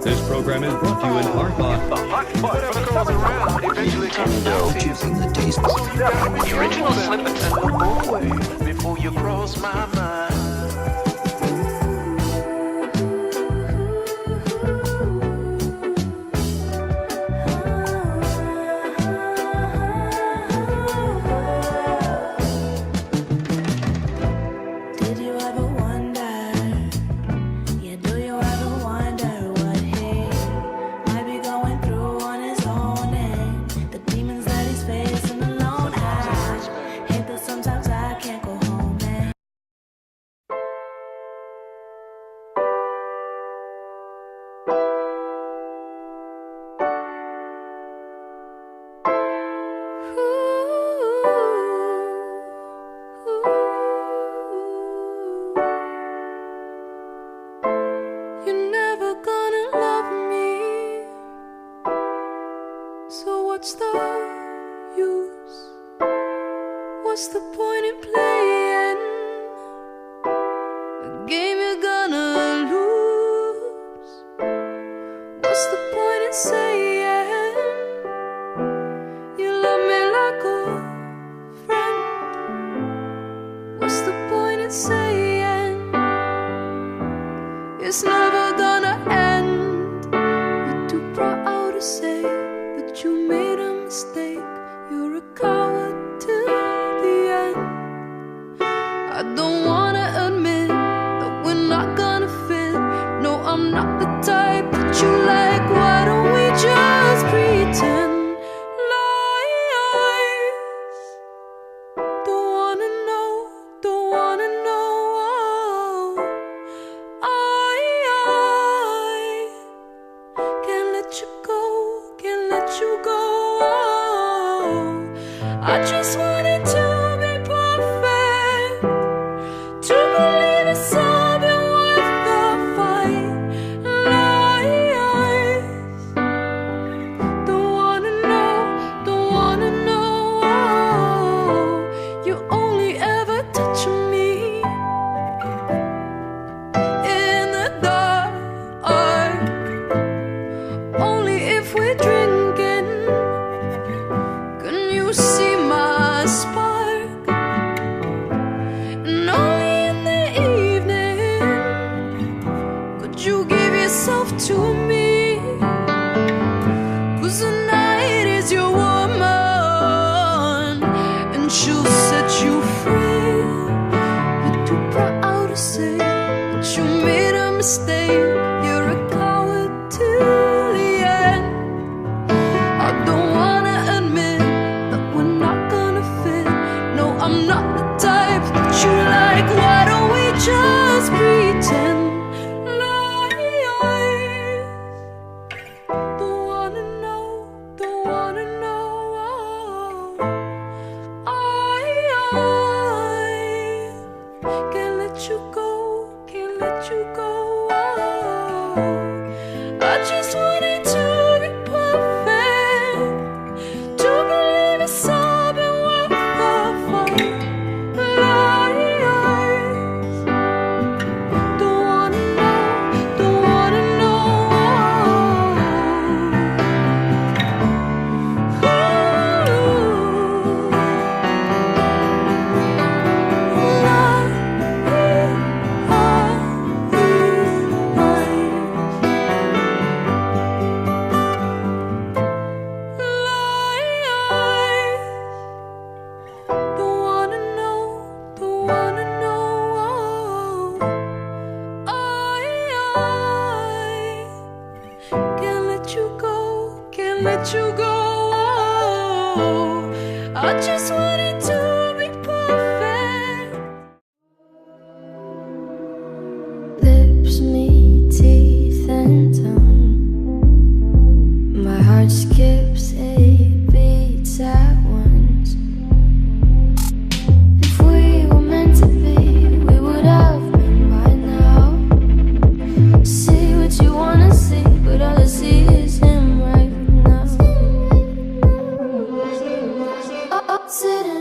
This program is brought to you in part by The hot spot for the girls around eventually comes down to you. Choosing the taste. The original slip and look away before you cross my mind. Did you ever wonder? Yeah, do you ever wonder what he might be going through on his own and the demons that he's facing alone? I hate that sometimes I can't go home and you're never gonna love me, so what's the use? What's the point in playing the game you're gonna lose? What's the point in saying you love me like a friend? What's the point in saying it's never gonna end? You're too proud to say that you made a mistake. You're a coward to the end. I don't wanna admit that we're not gonna fit. No, I'm not the type that you like. Why don't we just pretend? Lies. Don't wanna know, don't wanna know. I can't let you go, can't let you go. I just wanted to be perfect, to believe it's all been worth the fight. Lies. Don't wanna know, don't wanna know. You only ever touch me in the dark, only if we're drinking. Can you see my spark? And only in the evening could you give yourself to me. 'Cause the night is your woman, and she'll set you free. You're too proud to say that you made a mistake. You're a coward to the end. I don't wanna admit that we're not gonna fit. No, I'm not the type that you like. Why don't we just pretend? Lies. Don't wanna know, don't wanna know. I can't let you go, can't let you go. I just wanted to be perfect, to believe it's all been worth the fight. Lies. Don't wanna know, don't wanna know. Don't wanna know, don't wanna know. I can't let you go, can't let you go. I just wanted to be perfect. Lips meet teeth and tongue. My heart skips 8 beats at once. If we were meant to be, we would have been by now. See what you wanna see, but all I see is him right now. Sitting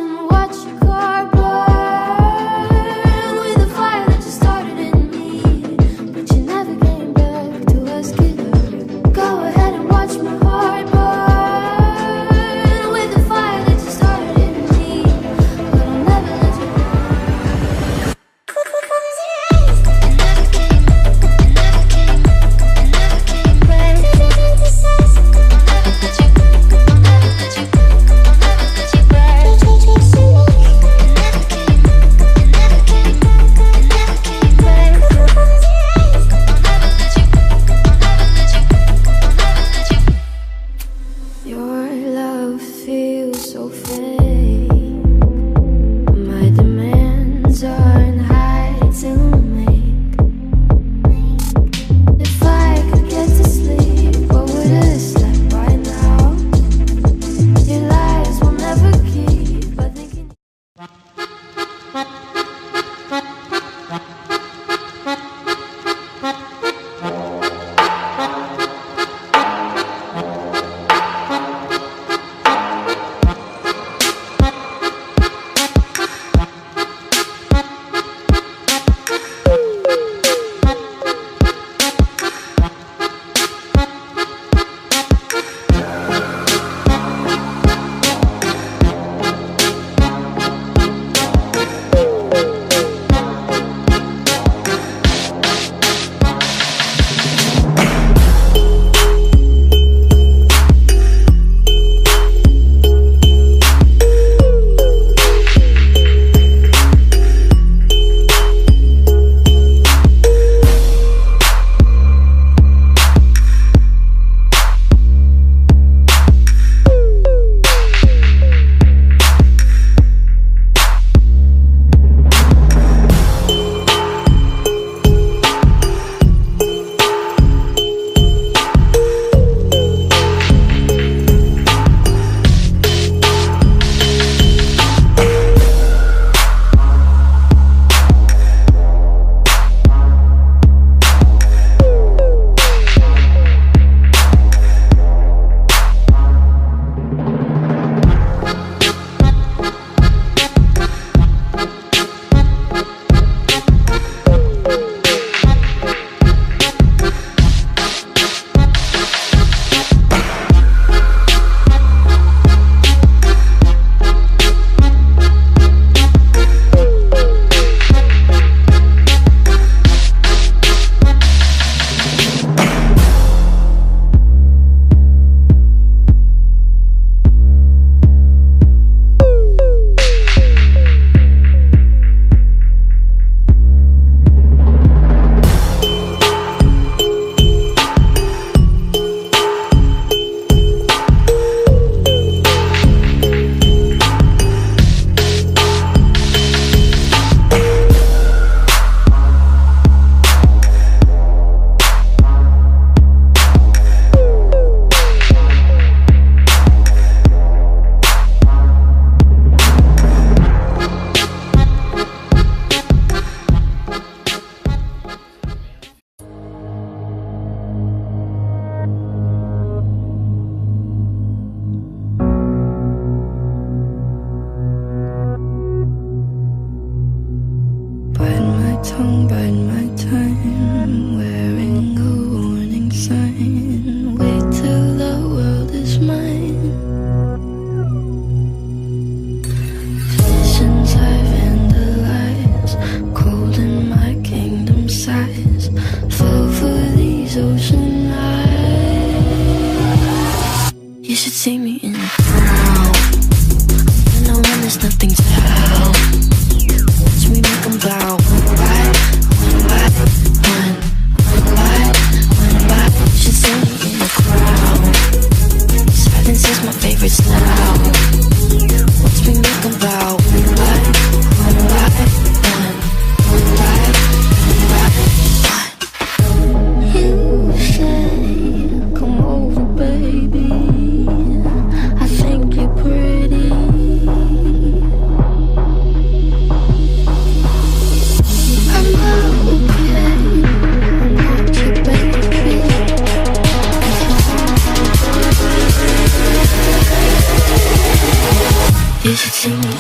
sign. Wait till the world is mine. Visions I vandalize, cold in my kingdom size. Fall for these ocean eyes. You should see me in a crowd. You know when there's nothing to help. Watch me make 'em bow. One by one, one by. You should see me in a crowd. Silence is my favorite sound. Watch me make 'em bow. One by one, one by one. You say, come over, baby. I think you're pretty. I'm okay. I'm not your baby. You should see me.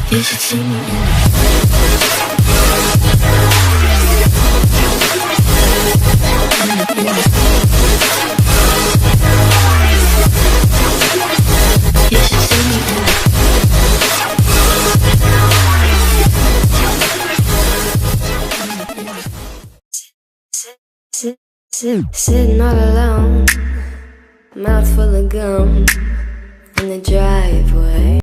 You should see me in Sitting all alone, mouth full of gum in the driveway.